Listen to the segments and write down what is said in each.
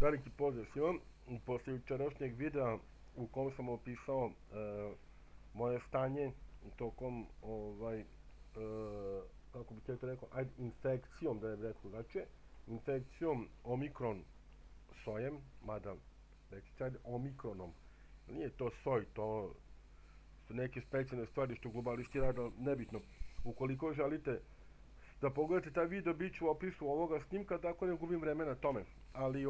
Veliki pozdrav svima. Posle jučerašnjeg videa u kom sam opisao moje stanje tokom kako bih to rekao, infekcijom, da je rekao drugačije, infekcijom omikron sojem, mada reći sad omikronom. Nije to soj, to su neke specijalne stvari što globalisti rade, nebitno. Ukoliko želite da pogledate taj video, bit ću u opisu ovoga snimka, tako ne gubim vreme na tome. Ali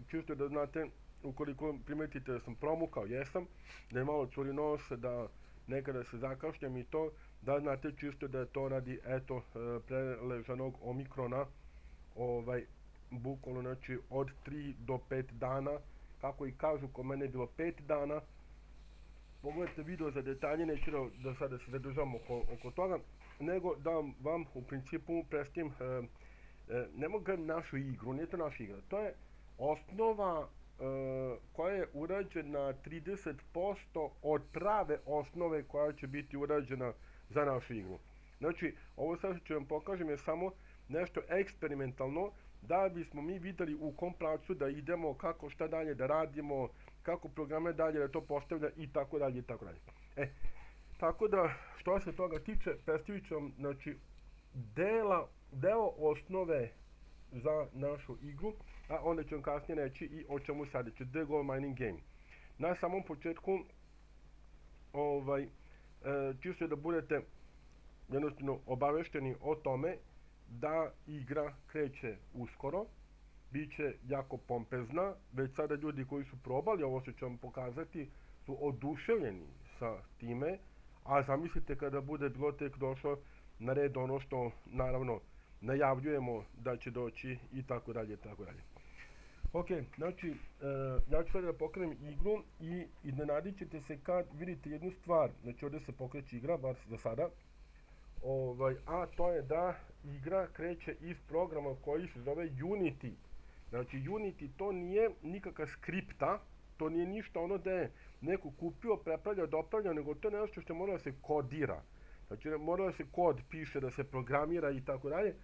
čisto da znate, ukoliko primetite da sam promukao, jesam, da je malo curi nos, da nekada se zakašljam i to, da znate čisto da je to radi, eto, preležanog omikrona, bukvalno, znači, od 3 do 5 dana, kako i kažu, kod mene je bilo 5 dana. Pogledajte video za detalje, neću da sada se zadržam oko toga, nego da vam u principu predstavim, ne mogu gledati našu igru, nije to naša igra, to je osnova koja je urađena 30% od prave osnove koja će biti urađena za našu igru. Znači, ovo sad ću vam pokažem je samo nešto eksperimentalno, da bismo mi videli u kom pravcu da idemo, kako šta dalje da radimo, kako programe dalje da to postavlja i tako dalje i tako dalje. Tako da, što se toga tiče, predstavit ću vam, znači, deo osnove za našu igru, a onda ću vam kasnije reći i o čemu sad reći, The Gold Mining Game. Na samom početku, čisto da budete jednostavno obavešteni o tome da igra kreće uskoro, bit će jako pompezna, već sada ljudi koji su probali, ovo što ću vam pokazati, su oduševljeni sa time, a zamislite kada bude bilo tek došlo na red ono što, naravno, najavljujemo da će doći i tako dalje, tako dalje. Ok, znači, ja ću sada da pokrenem igru i iznenadit ćete se kad vidite jednu stvar, znači ovdje se pokreće igra, bar za sada, a to je da igra kreće iz programa koji se zove Unity. Znači, Unity to nije nikakva skripta, to nije ništa ono da je neko kupio, prepravljao, dopravljao, nego to je nešto što mora da se kodira. Znači, mora da se kod piše, da se programira i tako dalje.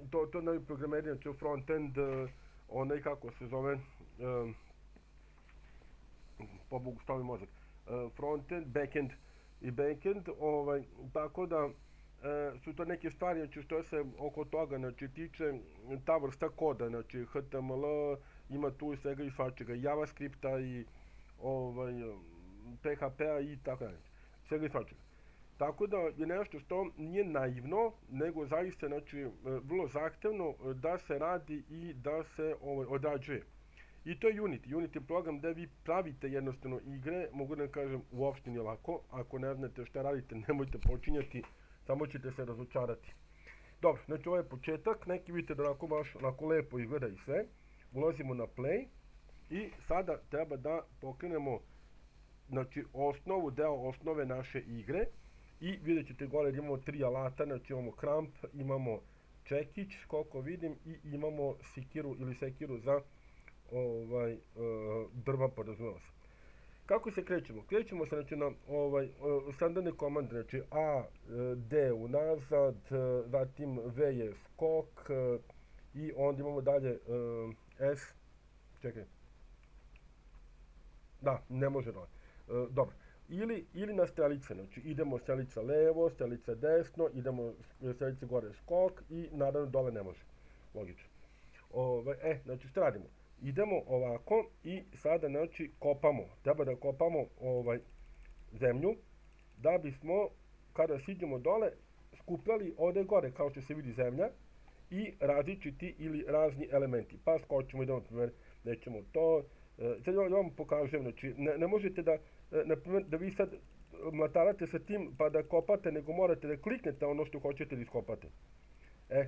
To je novi programeri, znači frontend, onaj kako se zove, po Bogu stavi mozak, frontend, backend i backend, tako da su to neke stvari, znači što se oko toga, znači tiče ta vrsta koda, znači HTML, ima tu svega i svačega, JavaScripta i PHP-a i tako dalje, svega i svačega. Tako da je nešto što nije naivno, nego zaista, znači, vrlo zahtevno da se radi i da se odrađuje. I to je Unity. Unity je program gde vi pravite jednostavno igre, mogu da kažem uopšte nije lako, ako ne znate šta radite nemojte počinjati, samo ćete se razočarati. Dobro, znači ovo je početak, neki vidite da onako lepo izgleda i sve, ulazimo na play i sada treba da pokrenemo, znači, deo osnove naše igre. I vidjet ćete gore da imamo 3 alata, znači imamo kramp, imamo čekić, koliko vidim, i imamo sekiru za drva, podrazumeva se. Kako se krećemo? Krećemo se, znači, na standardne komande, znači A, D unazad, zatim V je skok, i onda imamo dalje S, čekaj, da, ne može dole, dobro. Ili na strelice, znači idemo strelica levo, strelica desno, idemo strelice gore skok i naravno dole ne može, logično. Znači što radimo? Idemo ovako i sada, znači, kopamo, treba da kopamo zemlju, da bismo, kada siđemo dole, skupljali ovde gore, kao što se vidi zemlja, i različiti ili razni elementi, pa skočimo, idemo, na primjer, nećemo to, sad vam pokažem, znači, ne možete da, na primjer, da vi sad mlatarate sa tim pa da kopate, nego morate da kliknete ono što hoćete da iskopate.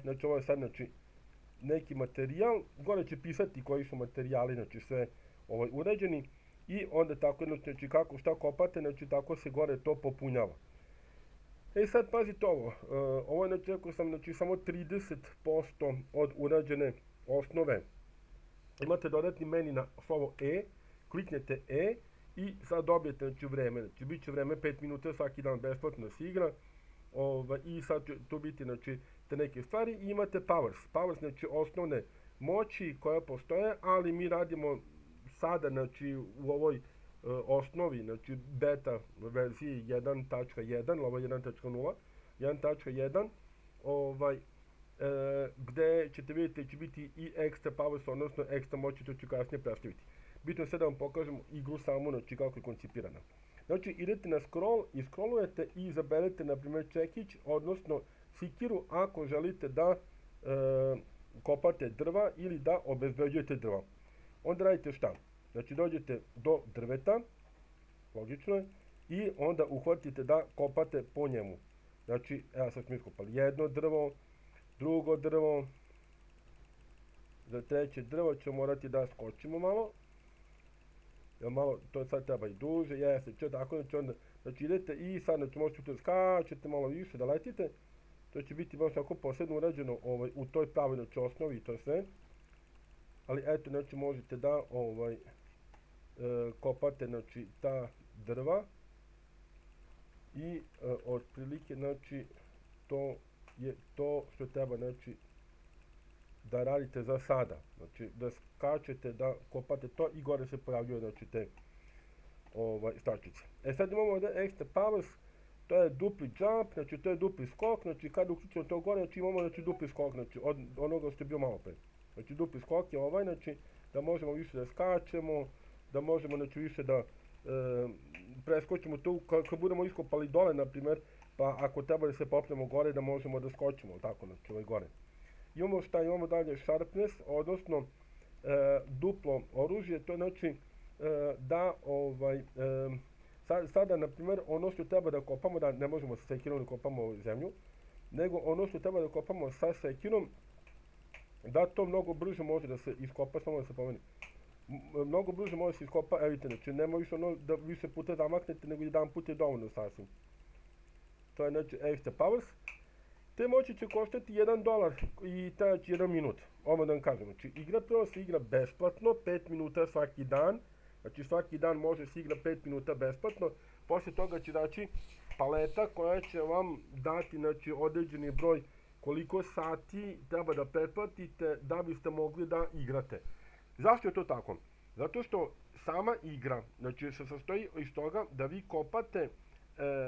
Znači, ovo je sad, znači, neki materijal, gore će pisati koji su materijali, znači, sve urađeni, i onda tako, znači, kako šta kopate, znači, tako se gore to popunjava. Sad, pazite ovo je, znači, rekao sam, znači, samo 30% od urađene osnove. Imate dodatni meni na slovo E, kliknete E i sad dobijete, znači, vreme, znači bit će vreme 5 minuta svaki dan besplatno se igra, i sad će tu biti, znači, te neke stvari, i imate powers, znači osnovne moći koja postoje, ali mi radimo sada, znači u ovoj osnovi, znači beta verziji 1.1, ovo je 1.0, 1.1, gde ćete vidjeti da će biti i extra powers, odnosno ekstra moći, to ću kasnije predstaviti. Bitno je sad da vam pokažem igru samu, znači kako je koncipirana. Znači idete na scroll i scrollujete i izaberete na primjer čekić, odnosno sikiru ako želite da kopate drva ili da obezbeđujete drva. Onda radite šta? Znači dođete do drveta, logično je, i onda uhvatite da kopate po njemu. Znači, evo sad smo iskopali jedno drvo, drugo drvo, za treće drvo ćemo morati da skočimo malo, jer malo, to sad treba i duže, jeste, če tako, znači onda, znači idete i sad, znači možete da skačete malo više, da letite, to će biti baš tako posebno urađeno u toj pravoj, znači osnovi i to sve, ali eto, znači možete da kopate, znači, ta drva i otprilike, znači, to je to što treba, znači, da radite za sada. Znači, da skačete, da kopate to i gore se pojavljuje, znači, te stačice. Sad imamo ovdje extra powers, to je dupli jump, znači, to je dupli skok, znači, kad uključimo to gore, znači, imamo, znači, dupli skok, znači, od onoga što je bio malo pre. Znači, dupli skok je ovaj, znači, da možemo više da skačemo, da možemo, znači, više da preskočimo tu, kad budemo iskopali dole, na primjer, pa ako treba da se popnemo gore, da možemo da skočimo, tako, znači, ovaj gore. Imamo šta, imamo dalje sharpness, odnosno duplo oružje, to je znači da sada, na primjer, ono što treba da kopamo, da ne možemo sa sekirom da kopamo zemlju, nego ono što treba da kopamo sa sekirom, da to mnogo brže može da se iskopa, samo da se pomeni. Mnogo brže može da se iskopa, evo vidite, znači nema više ono da više puta zamaknete, nego jedan put je dovoljno sasvim. To je znači extra powers. Te moći će koštati $1 i trajati 1 minut. Ovo da vam kažem, znači igra prvo se igra besplatno, 5 minuta svaki dan. Znači svaki dan može se igra 5 minuta besplatno. Poslije toga će daći paleta koja će vam dati, znači, određeni broj koliko sati treba da pretplatite da biste mogli da igrate. Zašto je to tako? Zato što sama igra, znači, se sastoji iz toga da vi kopate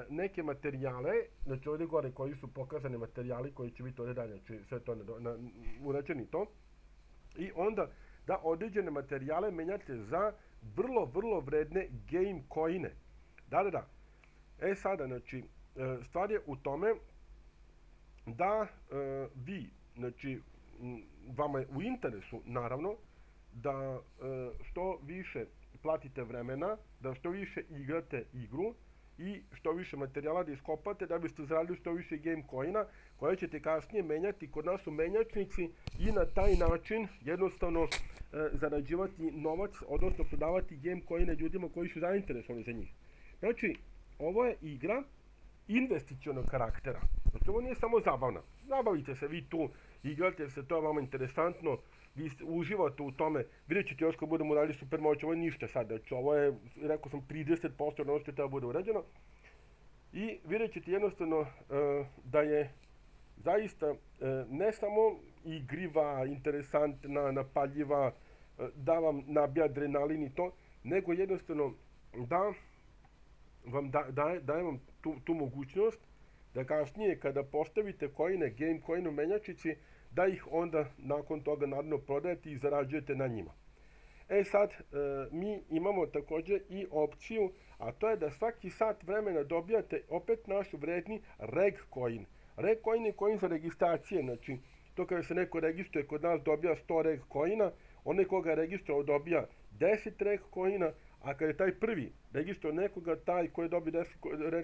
neke materijale, znači ovdje gore koji su pokazani materijali koji će biti ovdje dalje, znači sve to urečeni to, i onda da određene materijale menjate za vrlo vredne game coine. Da. Sada, znači, stvar je u tome da vi, znači, vama je u interesu, naravno, da što više platite vremena, da što više igrate igru i što više materijala da iskopate da biste zaradili što više game coina koje ćete kasnije menjati kod nas u menjačnici i na taj način jednostavno zarađivati novac, odnosno prodavati game coine ljudima koji su zainteresovani za njih. Znači, ovo je igra investicionog karaktera. Znači, ovo nije samo zabavna. Zabavite se vi tu, igrate se, to je vama interesantno, vi uživate u tome, vidjet ćete još kad budemo radili super moć, ovo je ništa sad, znači ovo je, rekao sam, 30% ono što treba bude urađeno. I vidjet ćete jednostavno da je zaista ne samo igriva, interesantna, napaljiva, da vam nabija adrenalin i to, nego jednostavno da vam daje vam tu mogućnost da kasnije kada postavite coine, game coin u menjačici, da ih onda nakon toga naravno prodajete i zarađujete na njima. Sad, mi imamo također i opciju, a to je da svaki sat vremena dobijate opet naš vredni reg coin. Reg coin je coin za registracije, znači to kada se neko registruje kod nas dobija 100 reg coina, onaj koga je registrovao dobija 10 reg coina, a kada je taj prvi registruje nekoga, taj koji dobije 10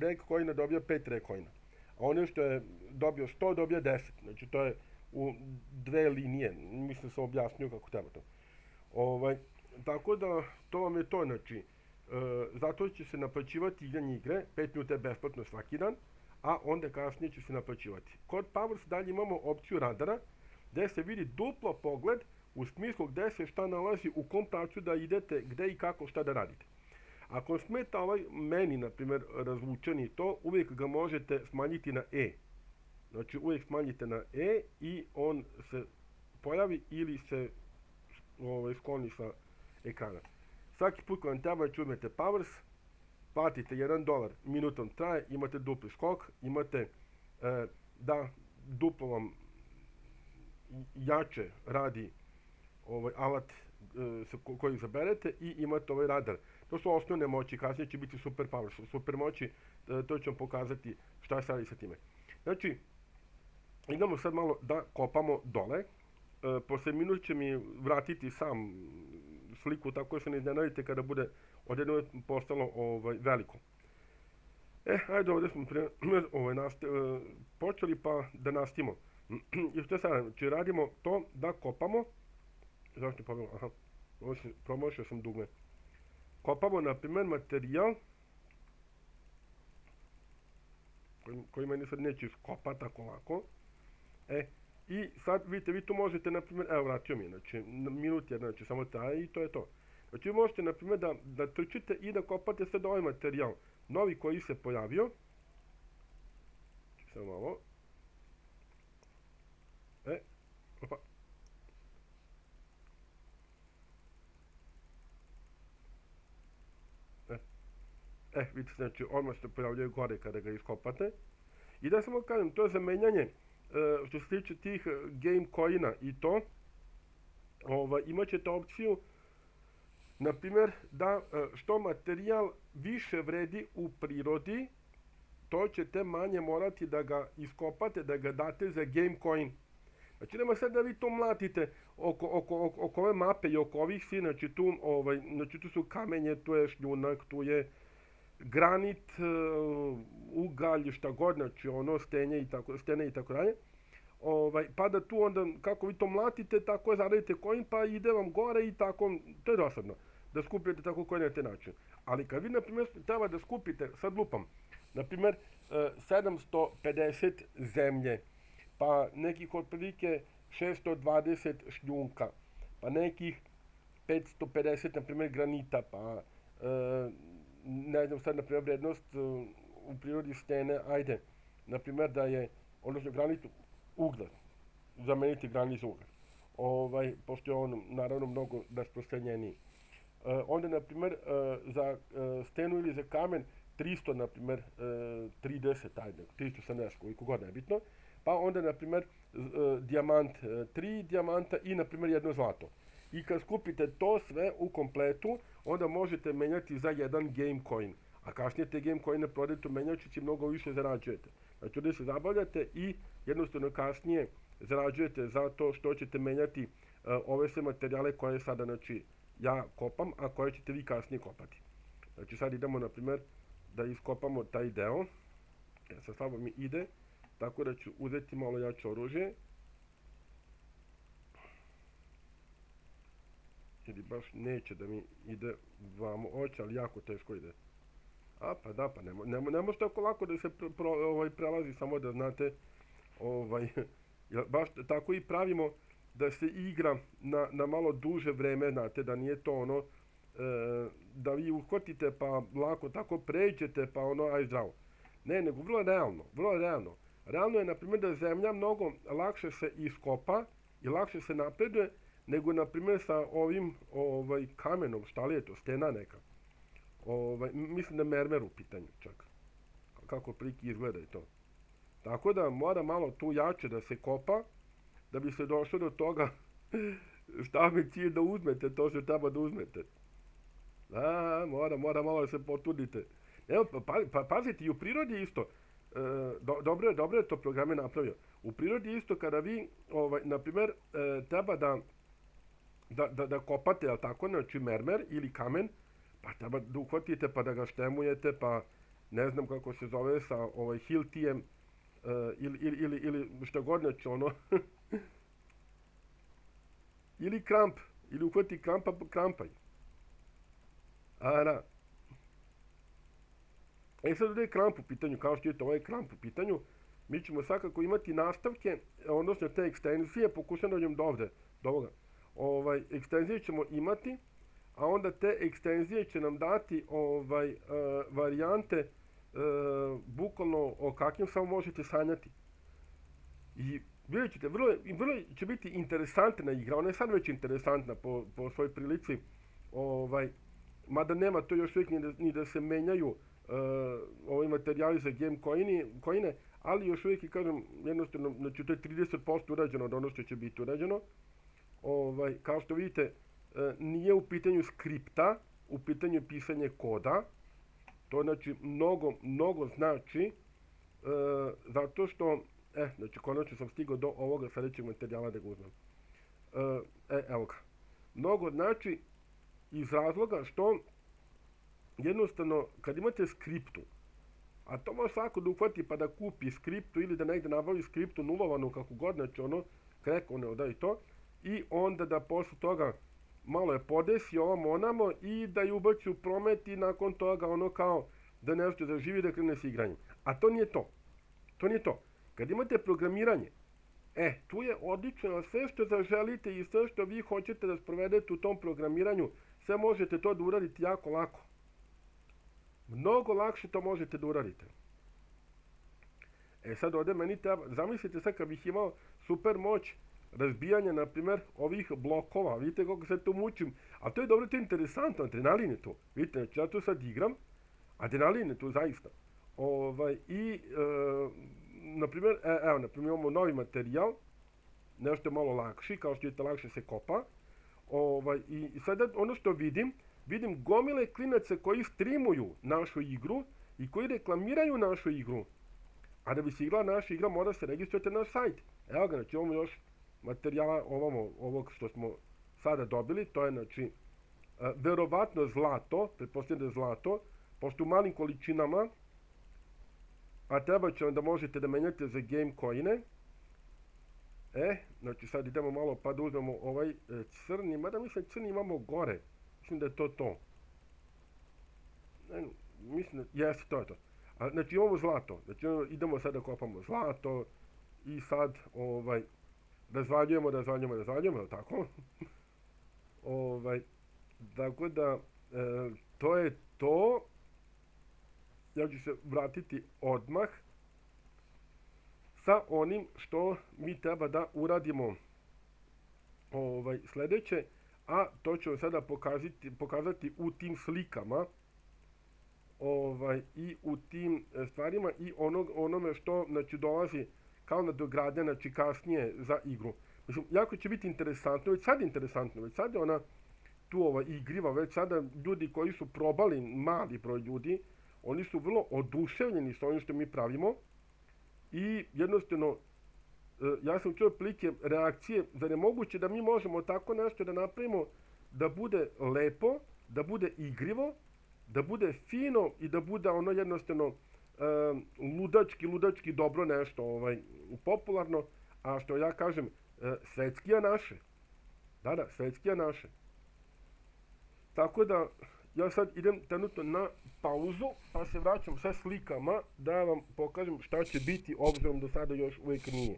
reg coina dobija 5 reg coina. A ono što je dobio 100 dobija 10. Znači to je u dve linije. Mislim sam objasnio kako treba to. Tako da to vam je to. Znači, zato će se naplaćivati igranje igre. 5 minuta je besplatno svaki dan. A onda kasnije će se naplaćivati. Kod Powers dalje imamo opciju radara gdje se vidi duplo pogled u smislu gdje se šta nalazi, u kom pravcu da idete, gdje i kako šta da radite. Ako smeta ovaj meni, na primjer, razvučeni to, uvijek ga možete smanjiti na E. Znači uvijek smanjite na E i on se pojavi ili se skloni sa ekrana. Svaki put kad vam treba uzmete Powers, platite $1, minutom traje, imate dupli skok, imate da duplo vam jače radi alat koji izaberete i imate ovaj radar. To su osnovne moći, kasnije će biti super power, super moći, to ću vam pokazati šta se radi sa time. Znači, idemo sad malo da kopamo dole. Posle minut će mi vratiti sam sliku, tako se ne iznenadite kada bude odjedno postalo veliko. Ajde, ovdje smo počeli pa da nastavimo. I što sad radimo? Znači radimo to da kopamo. Zašto pobjelo? Aha, promašio sam dugme. Kopamo, na primjer, materijal koji meni sad neće iskopati tako lako. I sad vidite, vi tu možete, na primjer, evo vratio mi, znači minut jedan, znači samo traje i to je to. Znači vi možete, na primjer, da trčite i da kopate sad ovaj materijal novi koji se pojavio. Samo malo. Opa. Vidite, znači odmah se pojavljaju gore kada ga iskopate. I da samo kažem, to je zamenjanje što se tiče tih game coina i to, imat ćete opciju, na primjer, da što materijal više vredi u prirodi, to ćete manje morati da ga iskopate, da ga date za game coin. Znači nema sad da vi to mlatite oko ove mape i oko ovih svi, znači tu su kamenje, tu je šljunak, tu je granit, ugalj, šta god, znači stene i tako dalje. Pa da tu onda, kako vi to mlatite, tako zaradite coin, pa ide vam gore i tako, to je dosadno, da skupite tako coin na te način. Ali kad vi, na primjer, treba da skupite, sad lupam, na primjer, 750 zemlje, pa nekih otprilike 620 šljunka, pa nekih 550, na primjer, granita, pa ne znam sad, na primjer, vrednost u prirodi stene, ajde, na primjer da je, odnosno granit ugled, zameniti granit za ugled, pošto je on naravno mnogo rasprostranjeniji. Onda, na primjer, za stenu ili za kamen 300, na primjer, 30, ajde, 370, koliko god nebitno, pa onda, na primjer, dijamant, 3 dijamanta i, na primjer, jedno zlato. I kad skupite to sve u kompletu, onda možete menjati za jedan game coin. A kasnije te game coine prodajete u menjačici, mnogo više zarađujete. Znači, ovdje se zabavljate i jednostavno kasnije zarađujete za to što ćete menjati ove sve materijale koje sada, znači, ja kopam, a koje ćete vi kasnije kopati. Znači, sad idemo, na primjer, da iskopamo taj deo. Sad slabo mi ide, tako da ću uzeti malo jače oružje. Ili baš neće da mi ide vamo oće, ali jako teško ide. Pa da, pa ne može tako lako da se prelazi, samo da znate, baš tako i pravimo da se igra na malo duže vreme, znate, da nije to ono, da vi uhvatite pa lako tako pređete pa aj zdravo. Ne, nego vrlo realno, vrlo realno. Realno je, na primjer, da zemlja mnogo lakše se iskopa i lakše se napreduje, nego, na primjer, sa ovim kamenom, šta li je to, stena neka. Mislim da je mermer u pitanju čak. Kako prilike izgleda i to. Tako da mora malo tu jače da se kopa, da bi se došlo do toga šta mi cilj da uzmete, to što treba da uzmete. Mora malo da se potrudite. Evo, pazite, i u prirodi isto. Dobro je to program je napravio. U prirodi isto kada vi, na primjer, treba da kopate, jel tako, znači mermer ili kamen, pa treba da uhvatite pa da ga štemujete, pa ne znam kako se zove sa hiltijem ili što god, znači ono, ili kramp, ili uhvati krampa, krampaj. Da. Sad ovdje je kramp u pitanju, kao što vidite, ovo je kramp u pitanju. Mi ćemo svakako imati nastavke, odnosno te ekstenzije, pokušam da dođem do ovde, do ovoga. Ekstenzije ćemo imati, a onda te ekstenzije će nam dati varijante bukvalno o kakvim samo možete sanjati. I vidjet ćete, vrlo će biti interesantna igra, ona je sad već interesantna po svojoj prilici, mada nema to još uvijek ni da se menjaju ovi materijali za game coine, ali još uvijek, kažem, jednostavno, znači to je 30% urađeno od ono što će biti urađeno. Kao što vidite, nije u pitanju skripta, u pitanju je pisanje koda. To znači mnogo znači, zato što, znači konačno sam stigao do ovoga sljedećeg materijala da ga uzmem. Evo ga. Mnogo znači iz razloga što jednostavno kad imate skriptu, a to može svako da uhvati pa da kupi skriptu ili da negde nabavi skriptu nulovanu kako god, znači ono, krekone da i to, i onda da posle toga malo je podesi ovamo onamo i da je ubaci u promet i nakon toga ono kao da nešto zaživi da krene s igranjem. A to nije to. To nije to. Kad imate programiranje, tu je odlično, sve što zaželite i sve što vi hoćete da sprovedete u tom programiranju, sve možete to da uradite jako lako. Mnogo lakše to možete da uradite. Sad ovdje meni treba, zamislite sad kad bih imao super moć razbijanja, na primjer, ovih blokova, vidite kako se to mučim, a to je dobro, to je interesantno, adrenalin je to, vidite, znači ja to sad igram, adrenalin je to zaista. Na primjer, imamo novi materijal, nešto malo lakši, kao što vidite, lakše se kopa, i sada ono što vidim gomile klinaca koji streamuju našu igru i koji reklamiraju našu igru. A da bi se igrala naša igra, mora se registrovati na naš sajt. Evo ga, znači imamo još materijala ovog što smo sada dobili, to je znači verovatno zlato, pretpostavljam da je zlato, pošto u malim količinama, a treba će vam da možete da menjate za game coine. Znači sad idemo malo pa da uzmemo ovaj crni, mada mislim crni imamo gore, mislim da je to. Mislim da, jeste, to je to. Znači imamo zlato, znači idemo sad da kopamo zlato i sad razvaljujemo, jel tako? Tako da, to je to. Ja ću se vratiti odmah sa onim što mi treba da uradimo sledeće, a to ću vam sada pokazati u tim slikama i u tim stvarima i onome što znači dolazi kao nadogradnja, znači kasnije za igru. Mislim, jako će biti interesantno, već sad je ona tu igriva, već sada ljudi koji su probali, mali broj ljudi, oni su vrlo oduševljeni s ovim što mi pravimo i jednostavno ja sam čuo plike reakcije, zar je moguće da mi možemo tako nešto da napravimo da bude lepo, da bude igrivo, da bude fino i da bude ono jednostavno ludački dobro nešto popularno, a što ja kažem, svetskija naše. Da, svetskija naše. Tako da, ja sad idem trenutno na pauzu, pa se vraćam sa slikama da vam pokažem šta će biti, obzirom do sada još uvijek nije.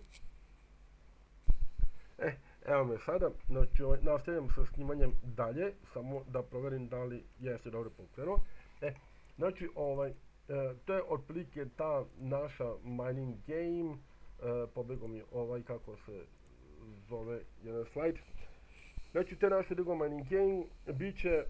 Evo me sada, znači nastavljam sa snimanjem dalje, samo da proverim da li jeste dobro pokrenuo. Znači, to je otprilike ta naša mining game, pobegao mi kako se zove jedan slajd. Znači, te naše drugo mining game bit će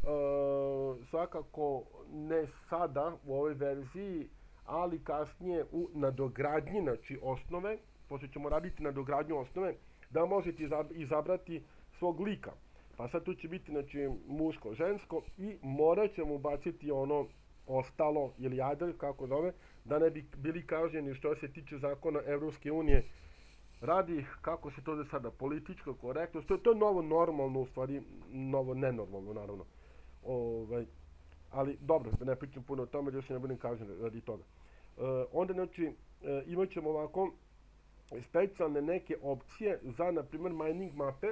svakako ne sada u ovoj verziji, ali kasnije u nadogradnji, znači osnove, pošto ćemo raditi nadogradnju osnove, da možete izabrati svog lika. Pa sad tu će biti, znači, muško, žensko i morat ćemo ubaciti ono ostalo ili adr, kako zove, da ne bi bili kažnjeni što se tiče zakona Evropske unije. Radi, kako se to zove sada, politička korektnost, to je novo normalno, u stvari, novo nenormalno, naravno. Ali, dobro, da ne pričam puno o tome, da se ne budem kažnjen radi toga. Onda, znači, imat ćemo ovako specijalne neke opcije za, na primjer, mining mape.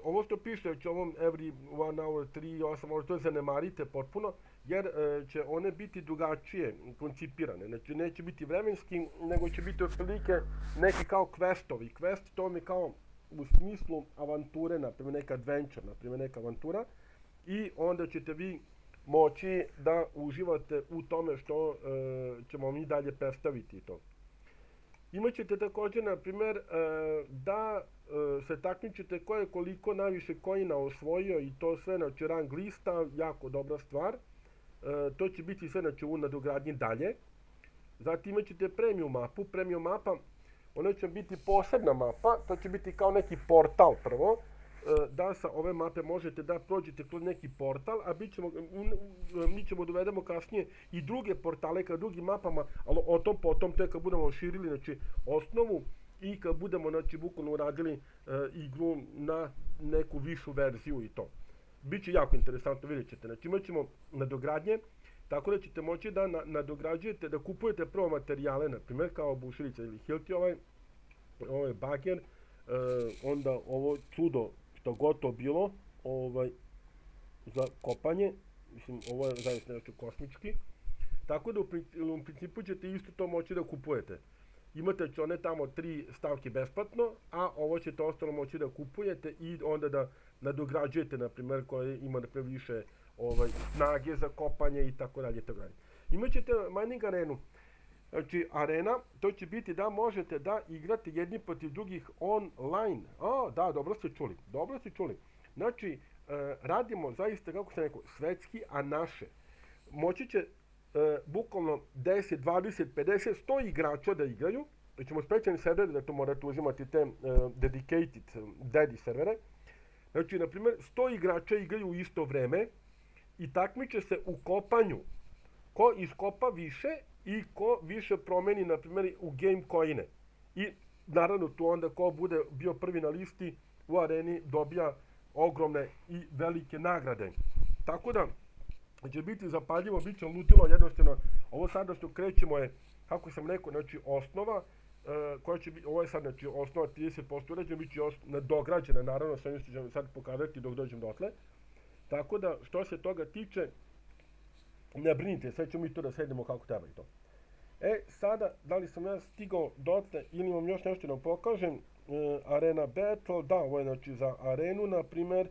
Ovo što piše, će ovom every 1 hour, 3, 8 hour, to zanemarite potpuno, jer će one biti drugačije koncipirane. Znači, neće biti vremenski, nego će biti otprilike neki kao questovi. Quest, to mi kao u smislu avanture, naprimjer neka adventure, naprimjer neka avantura, i onda ćete vi moći da uživate u tome što ćemo mi dalje predstaviti to. Imaćete također, na primjer, da se takmičite ko je koliko najviše coina osvojio i to sve, znači rang lista, jako dobra stvar. To će biti sve, znači u nadogradnji dalje. Zatim imaćete premium mapu. Premium mapa, ona će biti posebna mapa, to će biti kao neki portal prvo, da sa ove mape možete da prođete kroz neki portal, a mi ćemo dovedemo kasnije i druge portale ka drugim mapama, ali o tom potom, to je kad budemo širili, znači, osnovu i kad budemo, znači, bukvalno uradili igru na neku višu verziju i to. Biće jako interesantno, vidjet ćete. Znači, imat ćemo nadogradnje, tako da ćete moći da nadograđujete, da kupujete prvo materijale, na primjer, kao bušilica ili hilti, ovaj bager, onda ovo čudo što gotovo bilo, za kopanje, mislim, ovo je zaista nešto kosmički, tako da u principu ćete isto to moći da kupujete. Imate one tamo 3 stavke besplatno, a ovo ćete ostalo moći da kupujete i onda da nadograđujete, na primjer, koje ima više snage za kopanje i tako dalje. Imaćete mining arenu. Znači, arena, to će biti da možete da igrate jedni protiv drugih online. Da, dobro ste čuli. Znači, radimo zaista, kako sam rekao, svetski, a naše. Moći će bukvalno 10, 20, 50, 100 igrača da igraju. Da ćemo specijalni server, da to morate uzimati te dedicated daddy servere. Znači, na primjer, 100 igrača igraju u isto vreme i takmiče se u kopanju. Ko iskopa više i ko više promeni, na primjer, u game coine. I naravno tu onda ko bude bio prvi na listi u areni dobija ogromne i velike nagrade. Tako da će biti zapaljivo, bit će lutilo, jednostavno. Ovo sada što krećemo je, kako sam rekao, znači osnova, koja će biti, ovo je sad, znači, osnova 30% uređena, bit će dograđena, naravno, sve nešto ćemo sad pokazati dok dođem dotle. Tako da, što se toga tiče, ne brinite, sve ćemo i to da sedemo kako treba i to. Sada, da li sam ja stigao dotle ili imam još nešto da pokažem, Arena Battle, da, ovo je znači za arenu, na primjer,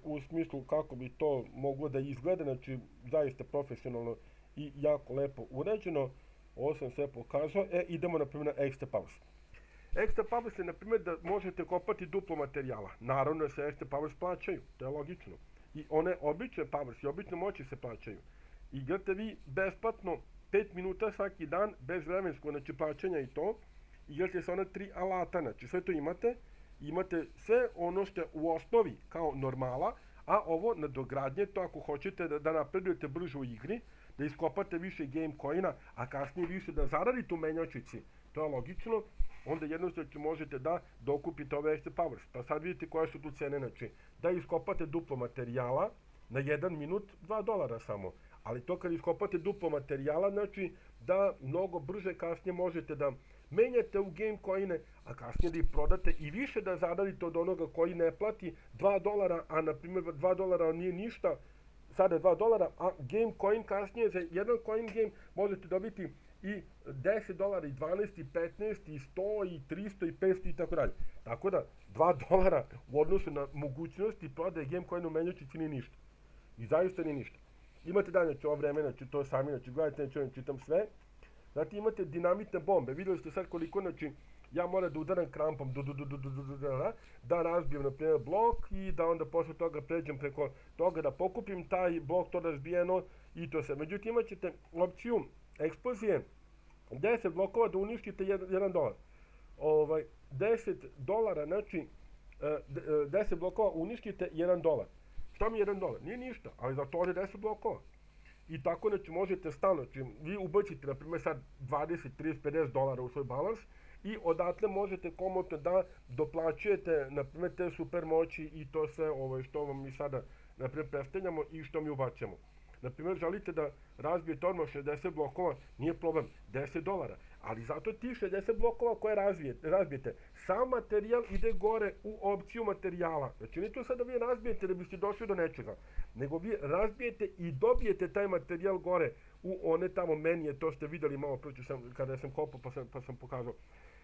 u smislu kako bi to moglo da izgleda, znači zaista profesionalno i jako lepo uređeno. Ovo sam sve pokazao. Idemo na primjer na Extra Powers. Extra Powers je na primjer da možete kopati duplo materijala. Naravno da se Extra Powers plaćaju, to je logično. I one obične Powers i obične moći se plaćaju. Igrate vi besplatno 5 minuta svaki dan, bez vremenskog, znači plaćanja i to. Igrate sa ona 3 alata, znači sve to imate. Imate sve ono što je u osnovi kao normala, a ovo nadogradnje, to ako hoćete da napredujete brže u igri, da iskopate više game coina, a kasnije više da zaradite u menjačici, to je logično, onda jednostavno možete da dokupite ove Extra Powers. Pa sad vidite koje su tu cene, znači da iskopate duplo materijala na 1 minut $2 samo. Ali to kad iskopate duplo materijala, znači da mnogo brže kasnije možete da menjate u game coine, a kasnije da ih prodate i više da zaradite od onoga koji ne plati $2, a na primjer $2 nije ništa, sada je $2, a game coin kasnije za jedan coin game možete dobiti i $10, i 12, i 15, i 100, i 300, i 500 i tako dalje. Tako da $2 u odnosu na mogućnosti prodaje game coin u menjačici nije ništa. I zaista nije ništa. Imate dalje, znači ovo vreme, znači to sami, znači gledajte, neću vam čitam sve. Znači imate dinamitne bombe, vidjeli ste sad koliko, znači ja moram da udaram krampom, da razbijem na primjer blok i da onda posle toga pređem preko toga da pokupim taj blok, to razbijeno i to sve. Međutim imat ćete opciju eksplozije, 10 blokova da uništite $1. $10, znači 10 blokova uništite $1. Što mi je $1? Nije ništa, ali za to je 10 blokova. I tako, znači, možete stalno, znači, vi ubacite, na primjer, sad 20, 30, $50 u svoj balans i odatle možete komotno da doplaćujete, na primjer, te super moći i to sve što vam mi sada, na primjer, predstavljamo i što mi ubacujemo. Na primjer, želite da razbijete odmah 60 blokova, nije problem, $10. Ali zato ti 60 blokova koje razbijete, sam materijal ide gore u opciju materijala. Znači, nije to sad da vi razbijete da biste došli do nečega, nego vi razbijete i dobijete taj materijal gore u one tamo menije, to ste vidjeli malo proći kada sam kopao pa sam pokazao.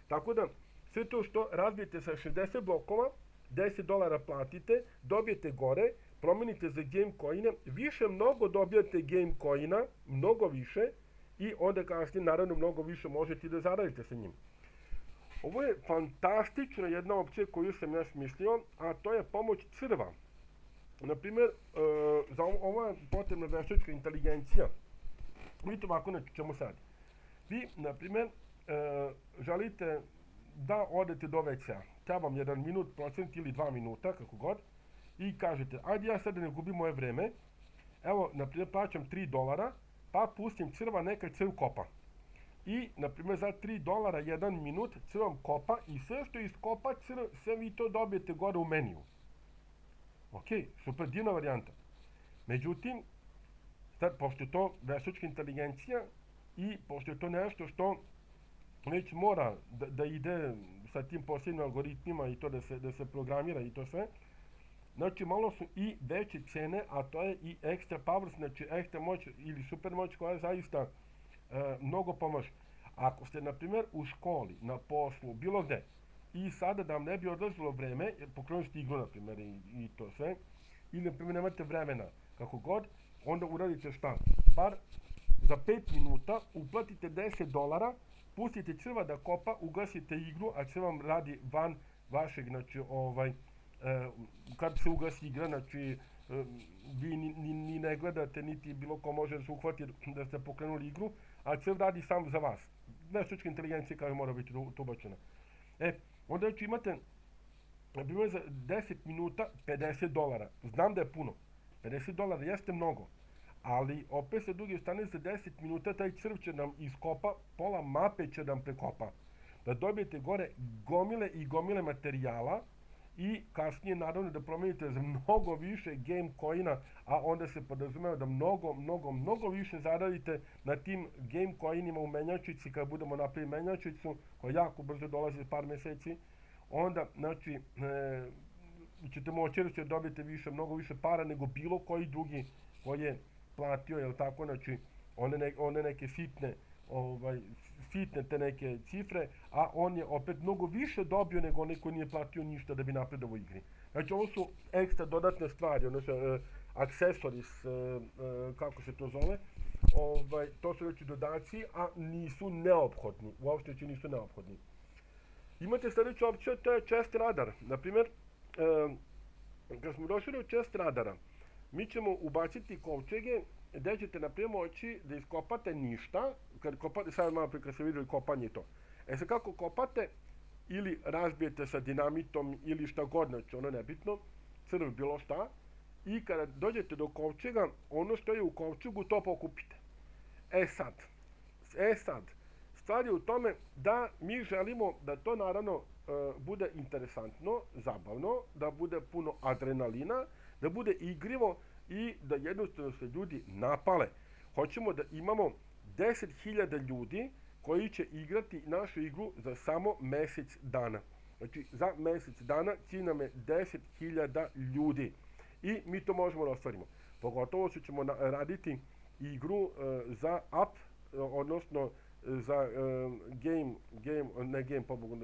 Tako da, sve to što razbijete sa 60 blokova, $10 platite, dobijete gore, promenite za game coine, više mnogo dobijate game coina, mnogo više, i onda kasnije naravno mnogo više možete da zaradite sa njim. Ovo je fantastična jedna opcija koju sam ja smislio, a to je pomoć crva. Naprimjer, za ovo je potrebna veštačka inteligencija. Vidite ovako na čemu sad. Vi, naprimjer, želite da odete do WC-a. Treba vam 1 minut, procent ili 2 minuta, kako god. I kažete, ajde ja sad da ne gubim moje vreme. Evo, naprimjer, plaćam $3, pa pustim crva, neka crv kopa. I, naprimjer, za $3 1 minut crv vam kopa i sve što iskopa crv, sve vi to dobijete gore u meniju. Ok, super, divna varijanta. Međutim, sad, pošto je to veštačka inteligencija i pošto je to nešto što već mora da ide sa tim posebnim algoritmima i to da se programira i to sve, znači malo su i veće cene, a to je i ekstra power, znači ekstra moć ili super moć koja zaista mnogo pomaže. Ako ste, na primjer, u školi, na poslu, bilo gde, i sada da vam ne bi odlazilo vreme, pokrenuli ste igru, na primjer, i to sve, ili, na primjer, nemate vremena, kako god, onda uradite šta? Bar za 5 minuta uplatite $10, pustite crva da kopa, ugasite igru, a crva vam radi van vašeg, znači, kad se ugasi igra, znači, vi ni ne gledate, niti bilo ko može da se uhvati da ste pokrenuli igru, a crv radi sam za vas. Veštačka inteligencija kao mora biti tu ubačena. Onda znači imate, na primjer, za 10 minuta $50. Znam da je puno. $50 jeste mnogo. Ali opet sa druge strane za 10 minuta taj crv će nam iskopa, pola mape će nam prekopa. Da dobijete gore gomile i gomile materijala i kasnije naravno da promenite za mnogo više game coina, a onda se podrazumeva da mnogo više zaradite na tim game coinima u menjačici kad budemo napraviti menjačicu koja jako brzo dolazi za par meseci. Onda, znači, ćete moći da dobijete mnogo više para nego bilo koji drugi koji je platio, jel tako, znači, one neke sitne te neke cifre, a on je opet mnogo više dobio nego onaj koji nije platio ništa da bi napredovao u igri. Znači, ovo su ekstra dodatne stvari, ono se, accessories, kako se to zove, to su znači dodaci, a nisu neophodni, uopšte nisu neophodni. Imate sljedeću opciju, to je chest radar. Naprimjer, kad smo došli do chest radara, mi ćemo ubaciti kovčege gde ćete, naprimjer, moći da iskopate ništa, kad kopate, sad malo prije kad ste vidjeli kopanje i to. Sad kako kopate, ili razbijete sa dinamitom, ili šta god, znači ono nebitno, crv bilo šta, i kada dođete do kovčega, ono što je u kovčegu, to pokupite. Sad, stvar je u tome da mi želimo da to naravno bude interesantno, zabavno, da bude puno adrenalina, da bude igrivo i da jednostavno se ljudi napale. Hoćemo da imamo 10.000 ljudi koji će igrati našu igru za samo mesec dana. Znači, za mesec dana cilj nam je 10.000 ljudi. I mi to možemo da ostvarimo. Pogotovo što ćemo raditi igru za app, odnosno za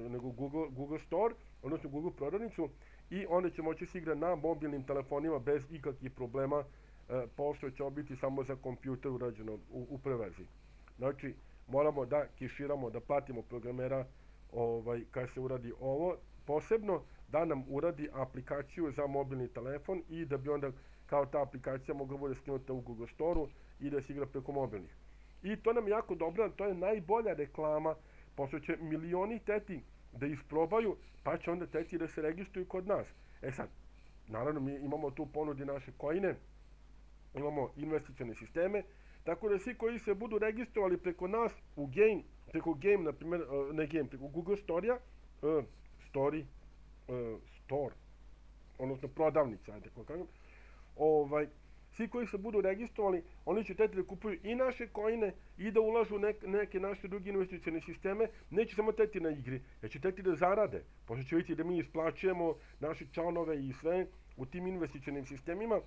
nego Google Store, odnosno Google prodavnicu, i onda će moći se igra na mobilnim telefonima bez ikakvih problema, pošto će biti samo za kompjuter urađeno u preverziji. Znači, moramo da keširamo, da platimo programera kad se uradi ovo, posebno da nam uradi aplikaciju za mobilni telefon i da bi onda kao ta aplikacija mogla bude skinuta u Google Store-u i da se igra preko mobilnih. I to nam je jako dobro, to je najbolja reklama, pošto će milioni teti da isprobaju, pa će onda teti da se registruju kod nas. Sad, naravno mi imamo tu ponudi naše coine, imamo investicione sisteme, tako da svi koji se budu registrovali preko nas u preko Google Store-a, Store, odnosno prodavnica, ajde kako kažem, svi koji se budu registrovali, oni će teti da kupuju i naše coine i da ulažu neke naše druge investicione sisteme, neće samo teti na igri, jer će teti da zarade, pošto će vidjeti da mi isplaćujemo naše članove i sve u tim investicionim sistemima,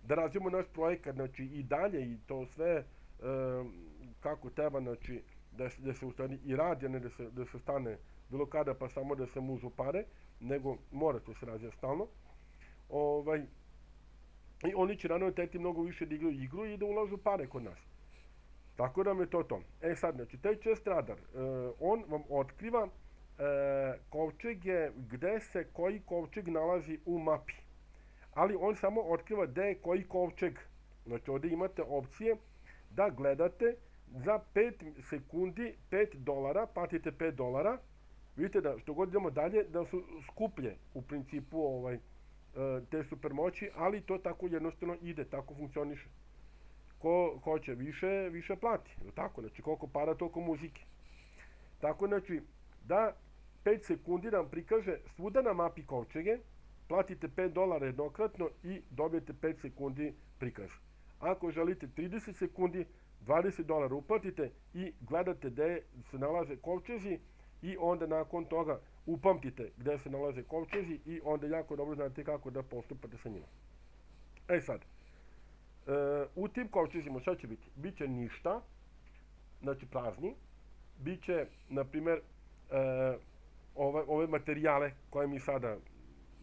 da razvijemo naš projekat, znači i dalje i to sve kako treba, znači da se u stvari i radi, a ne da se stane bilo kada pa samo da se mužu pare, nego mora to se razvija stalno. I oni će naravno teti mnogo više da igraju igru i da ulažu pare kod nas. Tako da mi je to to. E sad, znači, taj chest radar, on vam otkriva kovčege gde se koji kovčeg nalazi u mapi. Ali on samo otkriva gde je koji kovčeg. Znači, ovde imate opcije da gledate za 5 sekundi $5, platite $5. Vidite da što god idemo dalje, da su skuplje u principu te supermoći, ali to tako jednostavno ide, tako funkcioniše. Ko hoće više plati, tako, znači koliko para, toliko muzike. Tako, znači, da 5 sekundi nam prikaže svuda na mapi kovčege, platite $5 jednokratno i dobijete 5 sekundi prikaz. Ako želite 30 sekundi, $20 uplatite i gledate gde se nalaze kovčezi i onda nakon toga upamtite gde se nalaze kovčezi i onda jako dobro znate kako da postupate sa njima. E sad, u tim kovčezima šta će biti? Biće ništa, znači prazni, biće, na primer, ove materijale koje mi sada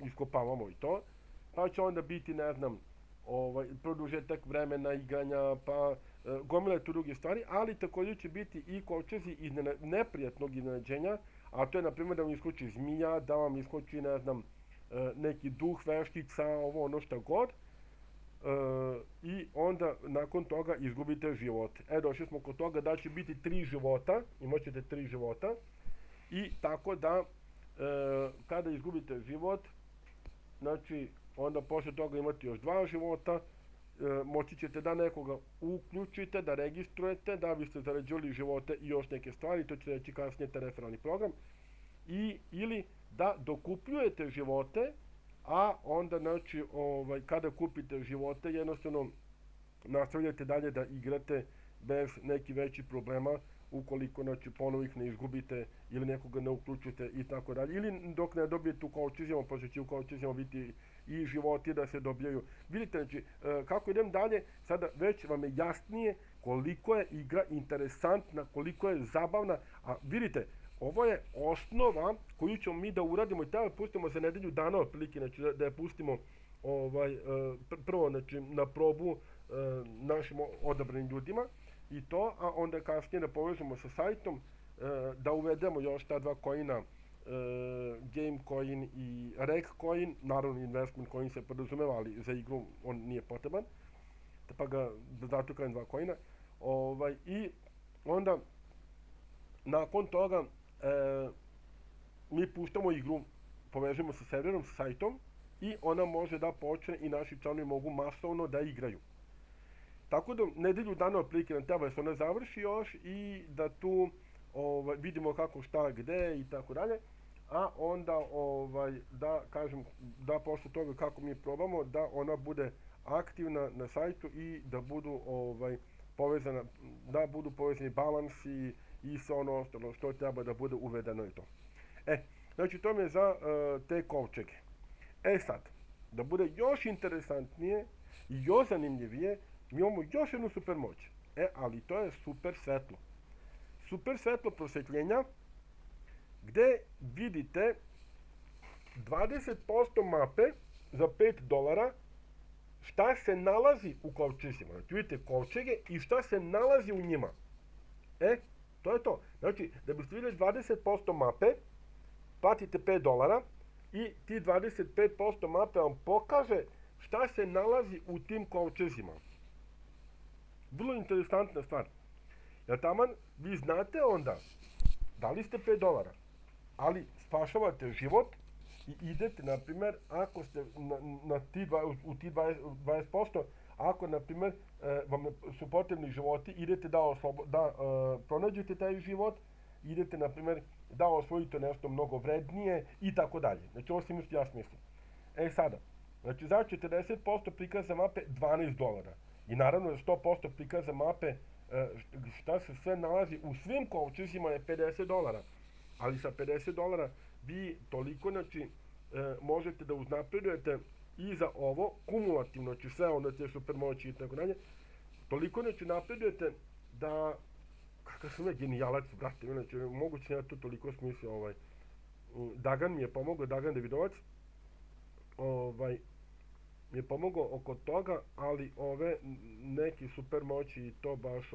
iskopavamo i to, pa će onda biti, ne znam, produžetak vremena igranja, pa gomile tu druge stvari, ali takođe će biti i kovčezi neprijatnog iznenađenja, a to je, na primjer, da vam iskoči zmija, da vam iskoči, ne znam, neki duh, veštica, ono šta god, i onda nakon toga izgubite živote. Došli smo kod toga da će biti 3 života, imat ćete 3 života, i tako da kada izgubite život, znači onda posle toga imate još 2 života, moći ćete da nekoga uključite, da registrujete, da biste zarađivali živote i još neke stvari, to će reći kasnije taj referalni program, ili da dokupljujete živote, a onda, znači, kada kupite živote, jednostavno nastavljate dalje da igrate bez nekih većih problema, ukoliko, znači, ponovo ih ne izgubite ili nekoga ne uključite i tako dalje. Ili dok ne dobijete u kovčezima, pošto će u kovčezima biti i životi da se dobijaju. Vidite, znači, kako idem dalje, sada već vam je jasnije koliko je igra interesantna, koliko je zabavna, a vidite, ovo je osnova koju ćemo mi da uradimo i tada pustimo za nedelju dana otprilike, znači da je pustimo prvo, znači, na probu našim odabranim ljudima i to, a onda kasnije da povežemo sa sajtom, da uvedemo još ta 2 coina, Gamecoin i Reccoin, naravno investment coin se podrazumeva, ali za igru on nije potreban, pa ga zato kažem 2 coina, i onda nakon toga mi puštamo igru, povežemo sa serverom, sa sajtom i ona može da počne i naši članovi mogu masovno da igraju. Tako da nedelju dana otprilike nam treba da se ona završi još i da tu vidimo kako, šta, gde i tako dalje, a onda da kažem da posle toga kako mi probamo da ona bude aktivna na sajtu i da budu povezana, da budu povezani balansi i sve ono ostalo što treba da bude uvedeno i to. Znači to mi je za te kovčege. Sad, da bude još interesantnije i još zanimljivije, mi imamo još jednu super moć. Ali to je super svetlo. Super svetlo prosvetljenja, gde vidite 20% mape za $5 šta se nalazi u kovčezima. Znači vidite kovčege i šta se nalazi u njima. To je to. Znači, da biste vidjeli 20% mape, platite $5 i ti 25% mape vam pokaže šta se nalazi u tim kovčezima. Vrlo interesantna stvar. Jer taman vi znate onda, dali ste $5, ali spašavate život i idete, na primer, ako ste u ti 20%, ako, na primer, vam su potrebni životi, idete da pronađete taj život, idete, na primer, da osvojite nešto mnogo vrednije i tako dalje. Znači, ovo sam ja smislim. Sada, znači, za 40% prikaza mape $12. I naravno, za 100% prikaza mape, šta se sve nalazi u svim kovčezima je $50. Ali sa $50 vi toliko, znači, možete da uznapredujete i za ovo, kumulativno, znači sve onda te supermoći i tako dalje, toliko, znači, napredujete da, kakav sam ja genijalac, brate, znači, moguće ja to toliko smislio, Dagan mi je pomogao, Dagan Davidovac, mi je pomogao oko toga, ali ove neki supermoći i to baš,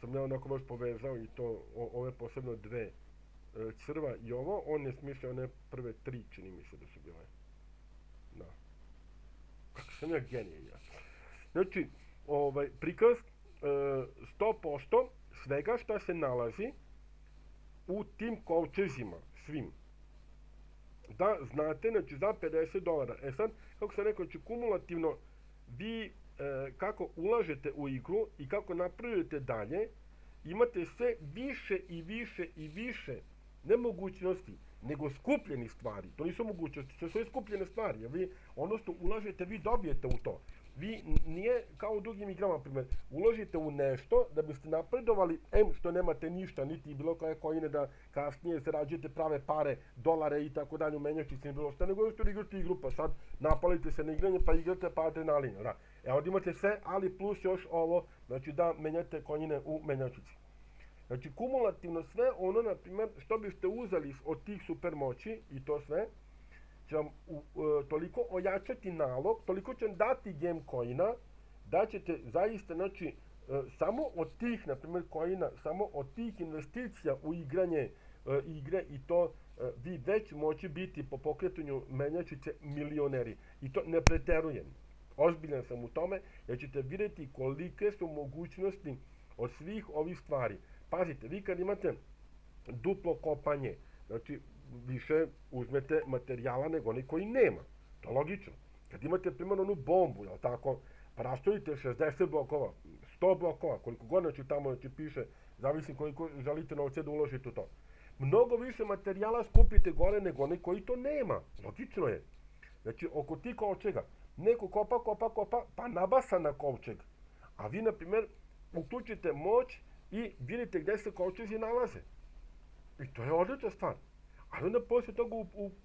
sam ja onako baš povezao i to, ove posebno dve, crva i ovo, on je smislio one prve tri, čini mi se da su bile. Da. Kako sam ja genije, ja. Znači, prikaz 100% svega šta se nalazi u tim kovčezima, svim. Da znate, znači za $50. E sad, kako sam rekao, znači kumulativno vi kako ulažete u igru i kako napredujete dalje, imate sve više i više i više ne mogućnosti, nego skupljenih stvari. To nisu mogućnosti, to su sve skupljene stvari. Jer vi, ono što ulažete, vi dobijete u to. Vi nije kao u drugim igrama, primjer, uložite u nešto da biste napredovali, što nemate ništa, niti bilo koje kojine da kasnije zarađujete prave pare, dolare i tako dalje, umenjači se bilo što, nego što igrate igru, pa sad napalite se na igranje, pa igrate pa adrenalin, da. Ovdje imate sve, ali plus još ovo, znači da menjate konjine u menjačici. Znači, kumulativno sve ono, na primjer, što biste uzeli od tih super moći i to sve, će vam toliko ojačati nalog, toliko će vam dati game coina, da ćete zaista, znači, samo od tih, na primjer, coina, samo od tih investicija u igranje igre i to, vi već moći biti po pokretanju menjačice milioneri. I to ne preterujem. Ozbiljan sam u tome, jer ćete vidjeti kolike su mogućnosti od svih ovih stvari. Pazite, vi kad imate duplo kopanje, znači više uzmete materijala nego oni koji nema. To je logično. Kad imate primjer onu bombu, jel tako, pa rastojite 60 blokova, 100 blokova, koliko god znači tamo znači piše, zavisi koliko želite novce da uložite u to. Mnogo više materijala skupite gore nego oni koji to nema. Logično je. Znači, oko tih kovčega, neko kopa, pa nabasa na kovčeg. A vi, na primjer, uključite moć i vidite gdje se kovčezi nalaze. I to je odlična stvar. Ali onda poslije toga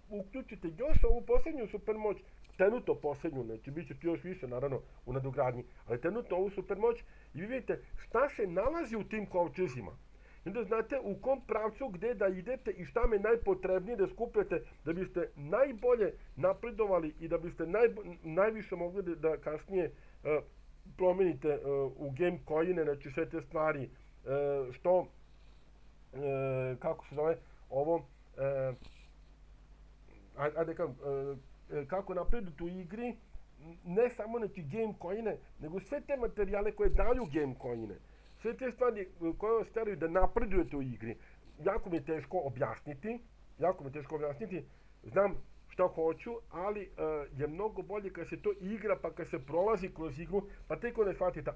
uključite još ovu posljednju supermoć, trenutno posljednju, znači bit će još više naravno u nadogradnji, ali trenutno ovu supermoć i vi vidite šta se nalazi u tim kovčezima. I onda znate u kom pravcu gdje da idete i šta me najpotrebnije da skupljate da biste najbolje napredovali i da biste najviše mogli da kasnije promenite u game coine, znači sve te stvari, što, kako se zove, ovo, kako napredujete u igri, ne samo znači game coine, nego sve te materijale koje daju game coine. Sve te stvari koje vas teraju da napredujete u igri. Jako mi je teško objasniti, znam šta hoću, ali je mnogo bolje kad se to igra, pa kad se prolazi kroz igru, pa tek onda shvatite,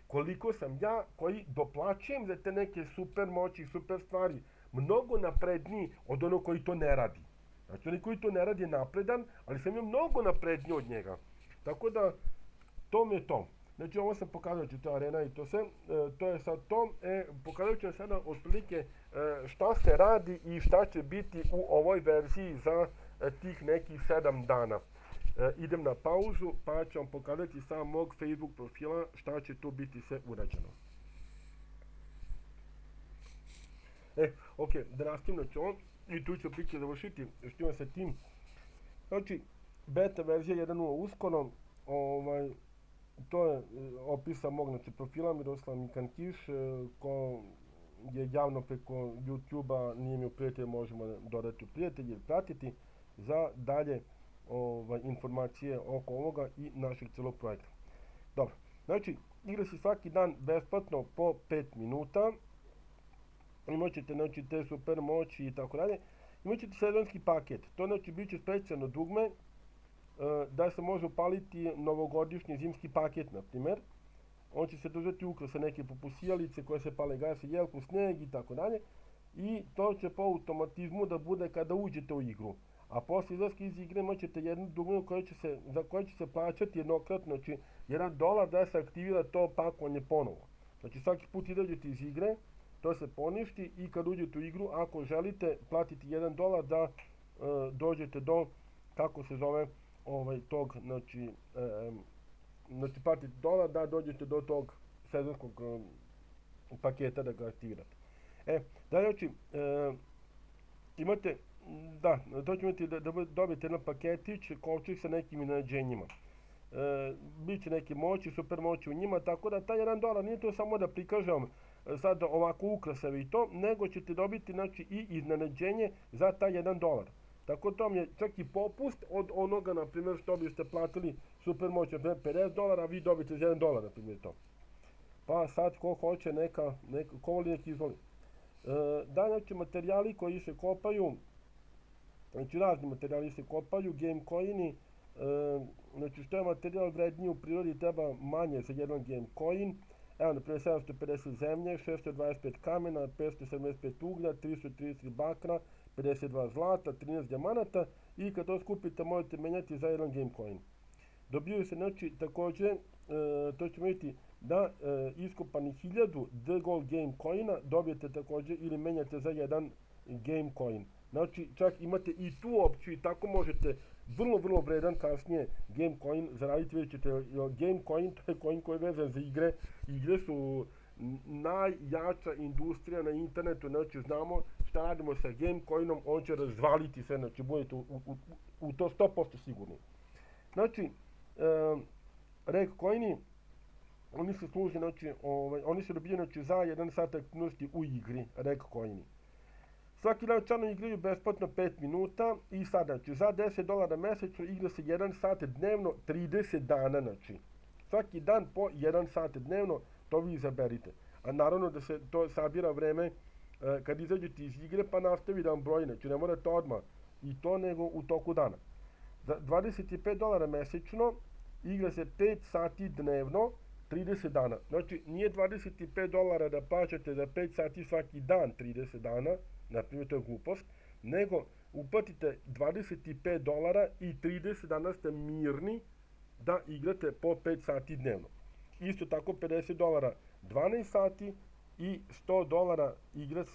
koliko sam ja koji doplaćujem za te neke super moći, super stvari, mnogo napredniji od onog koji to ne radi. Znači, onaj koji to ne radi je napredan, ali sam ja mnogo napredniji od njega. Tako da, to mi je to. Znači, ovo sam pokazao, znači, to arena i to sve, to je sad to. Pokazat ću vam sada otprilike šta se radi i šta će biti u ovoj verziji za tih nekih 7 dana. Idem na pauzu, pa ću vam pokazati sam mog Facebook profila šta će tu biti sve urađeno. Ok, da nastavim na čovom i tu ću priče završiti, što imam sa tim. Znači, beta verzija 1.0 uskoro, to je opisa mog znači, profila Miroslav Mikankiš, ko je javno preko YouTube-a, nije mi u prijatelj, možemo dodati u prijatelj ili pratiti za dalje informacije oko ovoga i našeg celog projekta. Dobro, znači, igra se svaki dan besplatno po 5 minuta, imat ćete znači, te super moći i tako dalje, imat ćete sezonski paket, to znači bit će specijalno dugme, da se može upaliti novogodišnji zimski paket, na primjer. On će se držati ukrasa neke popusijalice koje se pale gase, jelku, sneg i tako dalje. I to će po automatizmu da bude kada uđete u igru. A posle izlaska iz igre imat ćete jednu dugmenu za koju će se plaćati jednokratno, znači $1 da se aktivira to pakovanje ponovo. Znači svaki put izađete iz igre, to se poništi i kad uđete u igru, ako želite platiti $1 da dođete do, kako se zove, tog, znači platite $1 da dođete do tog sezonskog paketa da ga aktivirate. Znači, imate, da, to će imati da dobijete jedan paketić, kovčeg sa nekim iznenađenjima. Biće neke moći, super moći u njima, tako da taj $1 nije to samo da prikažem sad ovako ukrasave i to, nego ćete dobiti znači i iznenađenje za taj $1. Tako to vam je čak i popust od onoga, na primjer, što biste platili supermoć od $50, a vi dobite za $1, na primjer to. Pa sad ko hoće ko voli nek izvoli. Znači materijali koji se kopaju, znači razni materijali se kopaju, Gamecoini, znači što je materijal vredniji u prirodi treba manje za jedan Gamecoin. Evo, na primjer 750 zemlje, 625 kamena, 575 uglja, 330 bakra, 52 zlata, 13 dijamanata i kad to skupite možete menjati za jedan Gamecoin. Dobiju se, znači, takođe, to ćemo vidjeti da iskopani 1000 The Gold Gamecoina dobijete takođe ili menjate za jedan Gamecoin. Znači, čak imate i tu opciju i tako možete vrlo vredan kasnije Gamecoin zaraditi. Vidjet ćete, Gamecoin to je coin koji je vezan za igre. Igre su najjača industrija na internetu, znači znamo šta radimo sa Gamecoinom, on će razvaliti sve, znači budete u to 100% sigurni. Znači, reg coini, oni se služe, znači, oni se dobijaju znači, za 1 sat aktivnosti u igri, reg coini. Svaki dan članovi igraju besplatno 5 minuta i sad, znači, za $10 mesečno igra se 1 sat dnevno, 30 dana, znači. Svaki dan po 1 sat dnevno, to vi izaberite. A naravno da se to sabira vreme kad izađete iz igre pa nastavi da vam broji, znači ne morate odmah i to nego u toku dana. Za $25 mesečno igra se 5 sati dnevno, 30 dana. Znači nije $25 da plaćate za 5 sati svaki dan 30 dana, na primjer to je glupost, nego uplatite $25 i 30 dana ste mirni da igrate po 5 sati dnevno. Isto tako $50 12 sati i $100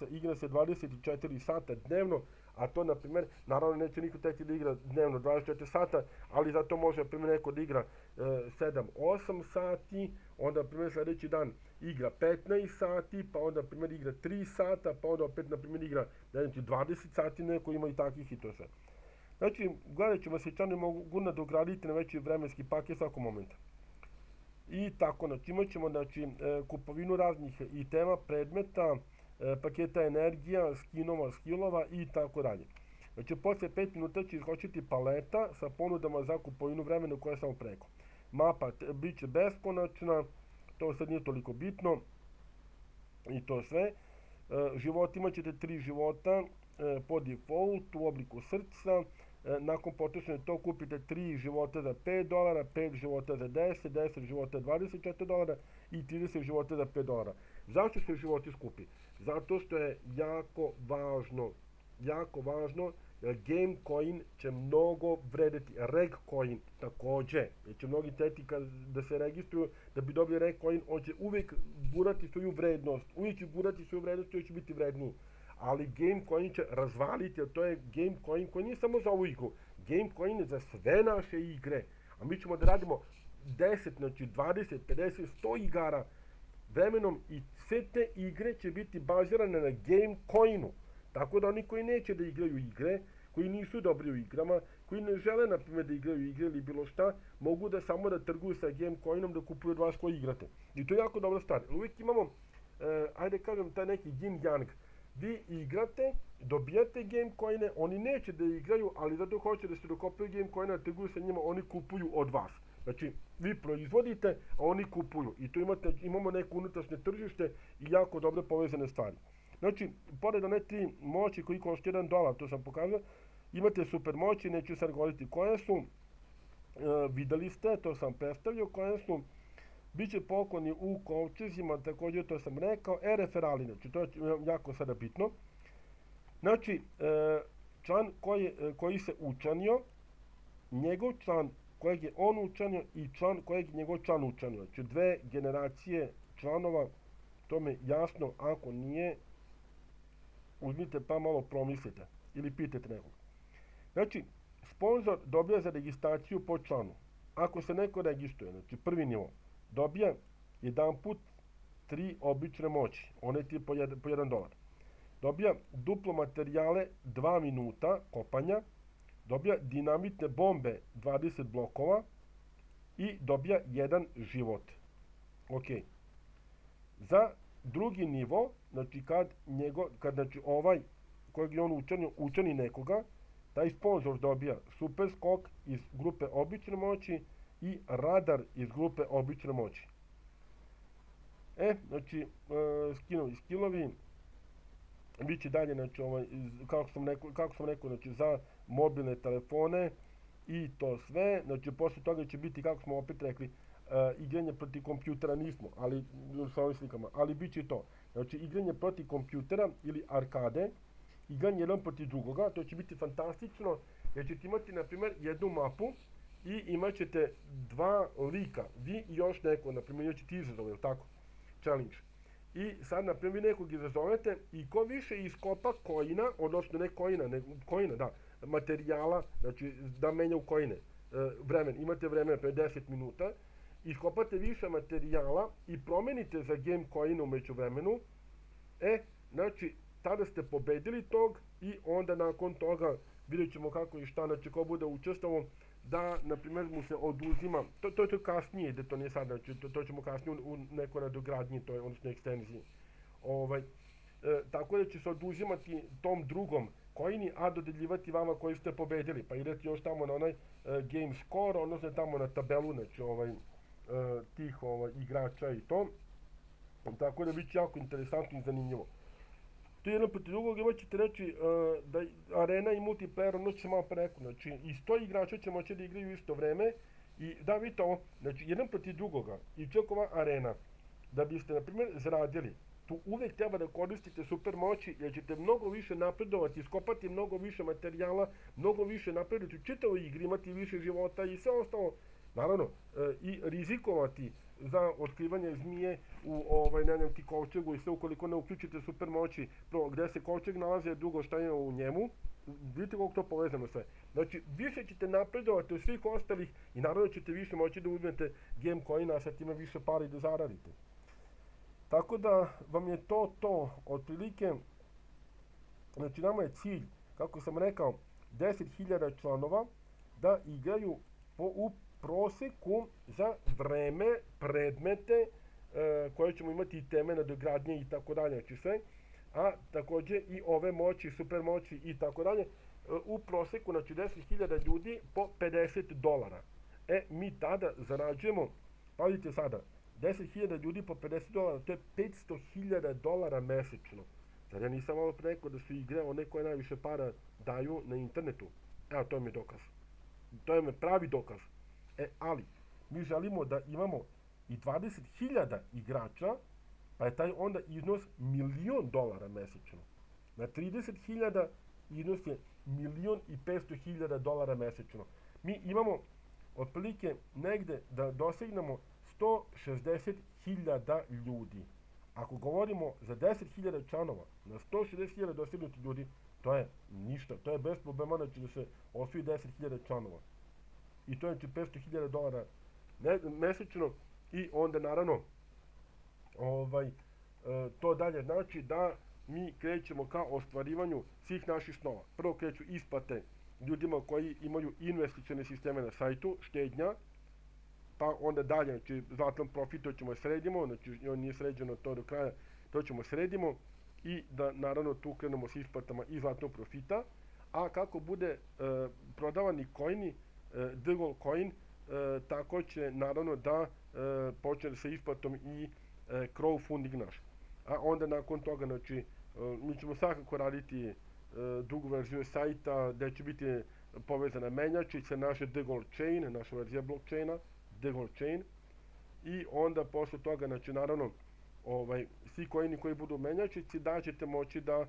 igra se 24 sata dnevno, a to, na primjer, naravno neće niko teti da igra dnevno 24 sata, ali zato može, na primjer, neko da igra 7-8 sati, onda, na primjer, sledeći dan igra 15 sati, pa onda, na primjer, igra 3 sata, pa onda opet, na primjer, igra 20 sati, neko ima i takvih i to sve. Znači, gledat ćemo se članovi mogu nadograditi na veći vremenski paket svakog momenta. I tako, znači, imat ćemo kupovinu raznih itema, predmeta, paketa energija, skinova, skillova i tako dalje. Znači, posle 5 minuta će iskočiti paleta sa ponudama za kupovinu vremena koja je samo preko. Mapa bit će beskonačna, to sad nije toliko bitno i to sve. Životima ćete 3 života po default u obliku srca. Nakon potrošene to kupite 3 života za $5, 5 života za 10, 10 života za $24 i 30 života za $5. Zašto su životi skupi? Zato što je jako važno, jer Gamecoin će mnogo vredeti, Regcoin takođe, jer će mnogi teti da se registruju da bi dobili Regcoin, on će uvijek gurati svoju vrednost, uvijek će će biti vredniji. Ali Gamecoin će razvaliti, jer to je Gamecoin koji nije samo za ovu igru. Gamecoin je za sve naše igre. A mi ćemo da radimo 10, znači 20, 50, 100 igara vremenom i sve te igre će biti bazirane na Gamecoinu. Tako da oni koji neće da igraju igre, koji nisu dobri u igrama, koji ne žele, na primjer, da igraju igre ili bilo šta, mogu da samo da trguju sa Gamecoinom, da kupuju od vas koji igrate. I to je jako dobra stvar. Uvijek imamo, ajde kažem, taj neki yin-yang. Vi igrate, dobijate Gamecoine, oni neće da igraju, ali zato hoće da se dokopaju Gamecoina, da trguju sa njima, oni kupuju od vas. Znači, vi proizvodite, a oni kupuju. I tu imamo neko unutrašnje tržište i jako dobro povezane stvari. Znači, pored one 3 moći koji košta $1, to sam pokazao, imate super moći, neću sad govoriti koje su, videli ste, to sam predstavio, koje su, biće pokloni u kovčezima, također to sam rekao, referali, znači to je jako sada bitno. Znači, član koji se učlanio, njegov član kojeg je on učlanio i član kojeg je njegov član učlanio. Znači 2 generacije članova, to mi jasno, ako nije, uzmite pa malo promislite ili pitajte nekog. Znači, sponsor dobija za registraciju po članu. Ako se neko registruje, znači prvi nivo, dobija jedan put 3 obične moći, one ti po $1. Dobija duplo materijale 2 minuta kopanja, dobija dinamitne bombe 20 blokova i dobija 1 život. Ok. Za drugi nivo, znači kad znači ovaj kojeg je on učini nekoga, taj sponsor dobija super skok iz grupe obične moći i radar iz grupe obične moći. Znači, skillovi biće dalje, znači, kako sam rekao, znači, za mobilne telefone i to sve, znači, posle toga će biti, kako smo opet rekli, igranje protiv kompjutera nismo, ali sa ovim slikama, ali bit će to. Znači, igranje protiv kompjutera ili arkade, igranje jedan protiv drugoga, to će biti fantastično, jer ćete imati, na primjer, jednu mapu i imat ćete dva lika, vi i još neko, na primjer, imat ćete izazov, je li tako? Challenge. I sad, na primjer, vi nekog izazovete i ko više iskopa koina, odnosno ne koina, da, materijala, znači da menja u koine, imate vremena pre 10 minuta, iskopate više materijala i promenite za game coin umeđu vremenu, znači, tada ste pobedili tog i onda nakon toga vidjet ćemo kako i šta, znači ko bude učestvovao, da, na primjer, mu se oduzima, to je kasnije, da to nije sad, znači to ćemo kasnije u nekoj nadogradnji, to je odnosno ekstenziji. Tako da će se oduzimati tom drugom coini, a dodeljivati vama koji ste pobedili, pa idete još tamo na onaj game score, odnosno tamo na tabelu, znači tih igrača i to, tako da bit će jako interesantno i zanimljivo. To je jedan protiv drugog, imat ćete reći da arena i multiplayer odnos će malo preko, znači i 100 igrača će moći da igraju isto vreme i da vidite ovo, znači jedan protiv drugoga i čak ova arena, da biste na primjer zaradili, tu uvek treba da koristite super moći jer ćete mnogo više napredovati, iskopati mnogo više materijala, mnogo više napredovati u čitavoj igri, imati više života i sve ostalo, naravno, i rizikovati za otkrivanje zmije u ti kovčegu i sve ukoliko ne uključite super moći, prvo gde se kovčeg nalazi, drugo šta je u njemu, vidite koliko to povezano sve. Znači, više ćete napredovati od svih ostalih i naravno ćete više moći da uzmete game coina, a sad ima više para i da zaradite. Tako da vam je to otprilike, znači nama je cilj, kako sam rekao, 10.000 članova da igraju u proseku za vreme, predmete koje ćemo imati i teme nadogradnje i tako dalje, znači sve, a takođe i ove moći, super moći i tako dalje, u proseku, znači 10.000 ljudi po $50. Mi tada zarađujemo, pazite sada, 10.000 ljudi po $50, to je $500.000 mesečno. Zar ja nisam malo pre rekao da su igre one koje najviše para daju na internetu? Evo, to je mi dokaz. To je mi pravi dokaz. Ali, mi želimo da imamo i 20.000 igrača, pa je taj onda iznos $1.000.000 mesečno. Na 30.000 iznos je $1.500.000 mesečno. Mi imamo otprilike negde da dosegnemo 160.000 ljudi. Ako govorimo za 10.000 članova, na 160.000 dosegnuti ljudi, to je ništa, to je bez problema da će da se osvoji 10.000 članova. I to je $500.000 mesečno i onda naravno to dalje znači da mi krećemo ka ostvarivanju svih naših snova. Prvo kreću isplate ljudima koji imaju investicione sisteme na sajtu, štednja, pa onda dalje, znači zlatan profit, to ćemo sredimo, znači on nije sređeno to do kraja, to ćemo sredimo i da naravno tu krenemo s isplatama i zlatnog profita, a kako bude prodavani coini, Diggle coin, tako će naravno da počne sa isplatom i crowdfunding naš. A onda nakon toga, znači, mi ćemo svakako raditi drugu verziju sajta gde će biti povezana menjačica naše Diggle chain, naša verzija blockchaina, Diggle chain, i onda posle toga, znači, naravno, svi coini koji budu menjačici, da ćete moći da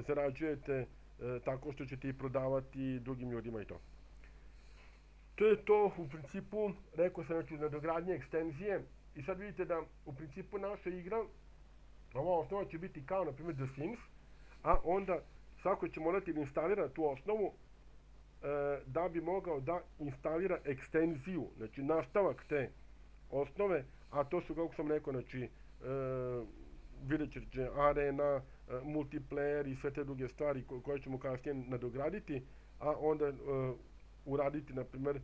zarađujete tako što ćete i prodavati drugim ljudima i to. To je to u principu, rekao sam, znači, nadogradnje, ekstenzije, i sad vidite da u principu naša igra, ova osnova će biti kao, na primjer, The Sims, a onda svako će morati da instalira tu osnovu da bi mogao da instalira ekstenziju, znači nastavak te osnove, a to su, kako sam rekao, znači, vidjet ćete arena, multiplayer i sve te druge stvari koje ćemo kasnije nadograditi, a onda uraditi, na primjer,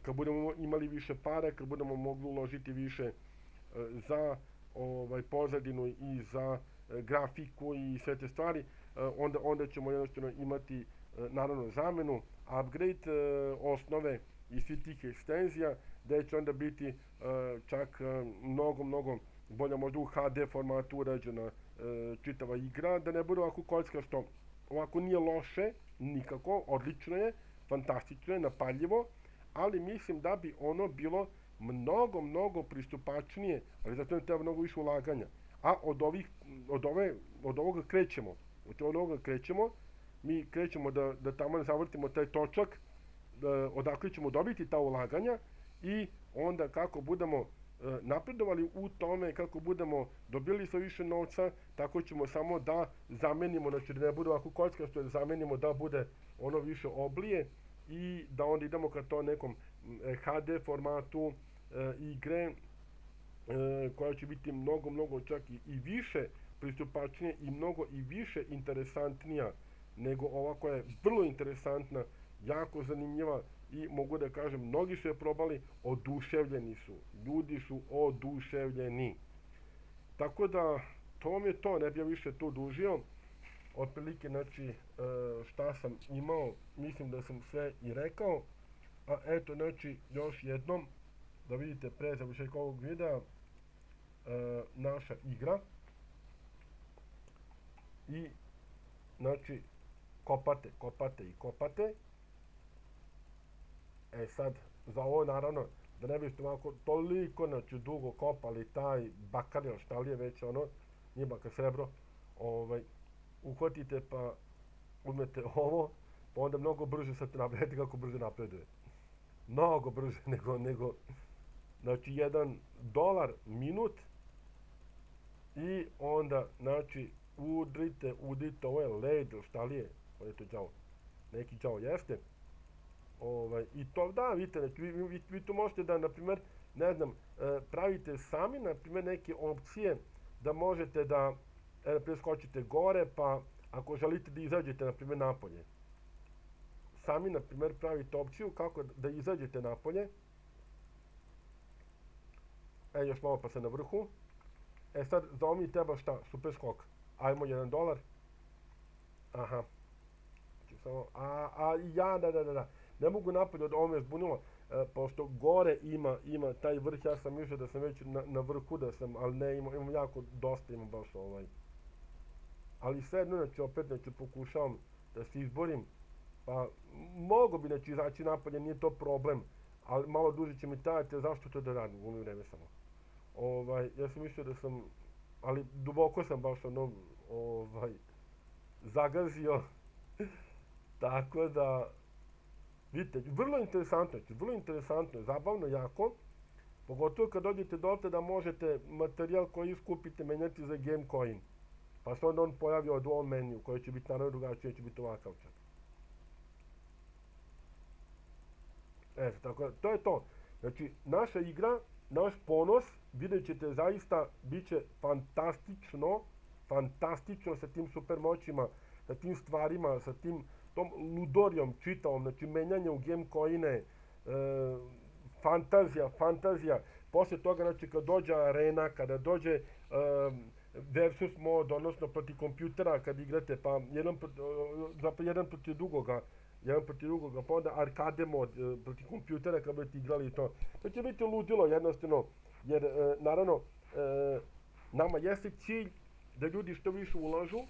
kad budemo imali više para, kad budemo mogli uložiti više za pozadinu i za grafiku i sve te stvari, onda ćemo jednostavno imati naravno zamenu, upgrade osnove i svih tih ekstenzija, gde će onda biti čak mnogo bolja, možda u HD formatu urađena čitava igra, da ne bude ovako kockasto. Ovako nije loše, nikako, odlično je, fantastično je, napaljivo, ali mislim da bi ono bilo mnogo pristupačnije, ali zato ne treba mnogo više ulaganja. A od ovoga krećemo, mi krećemo da tamo zavrtimo taj točak, odakle ćemo dobiti ta ulaganja i onda kako budemo napredovali u tome, kako budemo dobili sve više novca, tako ćemo samo da zamenimo, znači da ne bude ovako kockasto, da zamenimo da bude ono više oblije i da onda idemo ka to nekom HD formatu igre koja će biti mnogo čak i više pristupačnije i mnogo i više interesantnija nego ova koja je vrlo interesantna, jako zanimljiva i mogu da kažem, mnogi su je probali, oduševljeni su. Ljudi su oduševljeni. Tako da, to vam je to, ne bih ja više tu dužio. Otprilike, znači, šta sam imao, mislim da sam sve i rekao. A eto, znači, još jednom, da vidite pre završetka ovog videa, naša igra. I, znači, kopate. E sad, za ovo naravno, da ne biste ovako toliko, znači, dugo kopali taj bakar, ili šta li je već ono, nije bakar, srebro, uhvatite pa uzmete ovo, pa onda mnogo brže sad napredujete kako brže napreduje. Mnogo brže nego znači, $1 minut i onda, znači, udrite, ovo je led, šta li je, ovo je to đavo, neki đavo jeste, i to, da, vidite, znači, vi tu možete da, na primjer, ne znam, pravite sami, na primjer, neke opcije da možete da, na primjer, skočite gore, pa ako želite da izađete, na primjer, napolje, sami, na primjer, pravite opciju kako da izađete napolje, još malo pa se na vrhu, sad, za ovo mi treba šta, super skok, ajmo $1, aha, samo, da, ne mogu napolje, od ovo me zbunilo, pošto gore ima taj vrh, ja sam mislio da sam već na vrhu, da sam, ali ne, imam jako dosta, imam baš ali sve jedno, znači, opet, znači, pokušavam da se izborim, pa, mogo bi, znači, izaći napolje, nije to problem, ali malo duže će mi trajati, zašto to da radim, u ono vreme samo. Ja sam mislio da sam, ali duboko sam baš, zagazio, tako da, vidite, vrlo interesantno, zabavno jako, pogotovo kad dođete dotle da možete materijal koji iskupite menjati za game coin, pa se onda on pojavi od ovom meniju, koji će biti naravno drugačije, će biti ovakav čak. Eto, tako, to je to. Znači, naša igra, naš ponos, vidjet ćete zaista, bit će fantastično sa tim super moćima, sa tim stvarima, sa tom ludorijom čitavom, znači menjanje u game coine, fantazija, posle toga, znači, kad dođe arena, kada dođe versus mod, odnosno protiv kompjutera, kad igrate, pa jedan protiv drugoga, pa onda arcade mod protiv kompjutera kad budete igrali to. To će biti ludilo jednostavno, jer naravno nama jeste cilj da ljudi što više ulažu,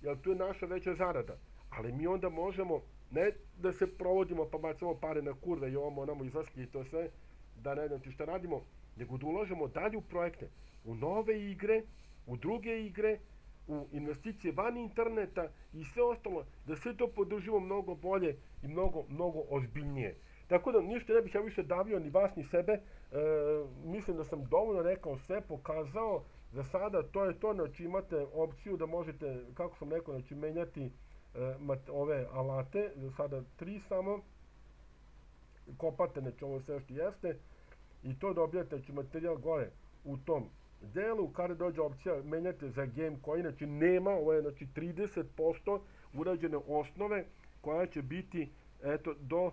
jer tu je naša veća zarada. Ali mi onda možemo, ne da se provodimo pa bacamo pare na kurve i onamo izlaske i to sve, da ne znam ti šta radimo, nego da ulažemo dalje u projekte, u nove igre, u druge igre, u investicije van interneta i sve ostalo, da sve to podržimo mnogo bolje i mnogo ozbiljnije. Tako da ništa ne bih ja više davio ni vas ni sebe, mislim da sam dovoljno rekao sve, pokazao, za sada to je to, znači imate opciju da možete, kako sam rekao, znači menjati ove alate, za sada 3 samo, kopate, znači ovo sve što jeste, i to dobijate, znači materijal gore u tom delu, kada dođe opcija menjate za game coin, znači nema, ovo je znači 30% urađene osnove koja će biti eto do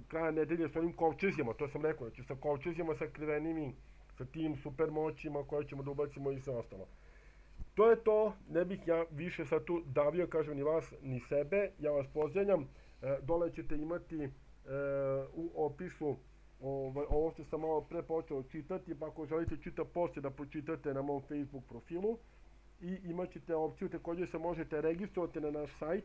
kraja nedelje s onim kovčezima, to sam rekao, znači sa kovčezima sakrivenimi sa tim super moćima koje ćemo da ubacimo i sve ostalo. To je to, ne bih ja više sad tu davio, kažem, ni vas, ni sebe. Ja vas pozdravljam, dole ćete imati u opisu ovo što sam malo pre počeo čitati, pa ako želite čitati poslije da pročitate na mom Facebook profilu. I imat ćete opciju, također se možete registrovati na naš sajt,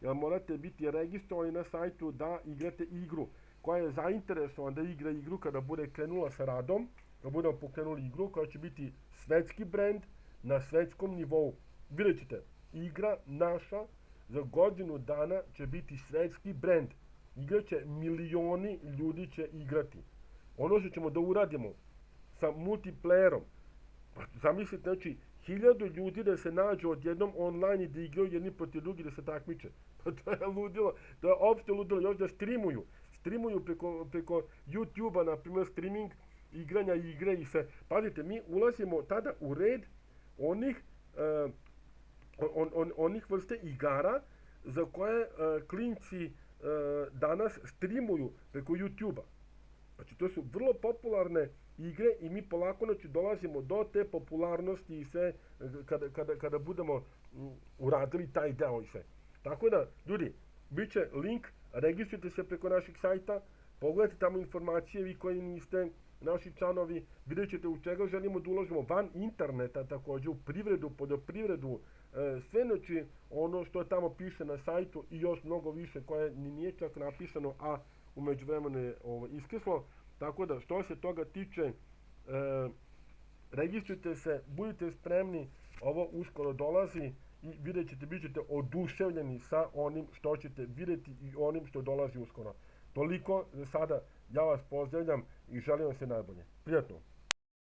jer morate biti registrovani na sajtu da igrate igru koja je zainteresovan da igra igru kada bude krenula sa radom, da budemo pokrenuli igru koja će biti svetski brend na svetskom nivou. Vidjet ćete, igra naša za godinu dana će biti svetski brend. Igra će milioni ljudi će igrati. Ono što ćemo da uradimo sa multiplayerom, zamislite, znači, 1000 ljudi da se nađu odjednom online i da igraju jedni protiv drugi da se takmiče. Pa to je ludilo, to je opšte ludilo, još da streamuju. Streamuju preko YouTube-a, na primjer, streaming igranja igre i sve. Pazite, mi ulazimo tada u red onih vrste igara za koje klinci danas streamuju preko YouTube-a. Znači, to su vrlo popularne igre i mi polako dolazimo do te popularnosti i sve kada budemo uradili taj deo i sve. Tako da, ljudi, bit će link, registrujte se preko našeg sajta, pogledajte tamo informacije, vi koji niste naši članovi, vidjet ćete u čega želimo da uložimo van interneta, također u privredu, poljoprivredu, sve, znači ono što tamo piše na sajtu i još mnogo više koje nije čak napisano, a u međuvremenu je iskrslo. Tako da, što se toga tiče, registrujte se, budite spremni, ovo uskoro dolazi i vidjet ćete, bit ćete oduševljeni sa onim što ćete vidjeti i onim što dolazi uskoro. Toliko za sada, ja vas pozdravljam i želim vam sve najbolje. Prijatno!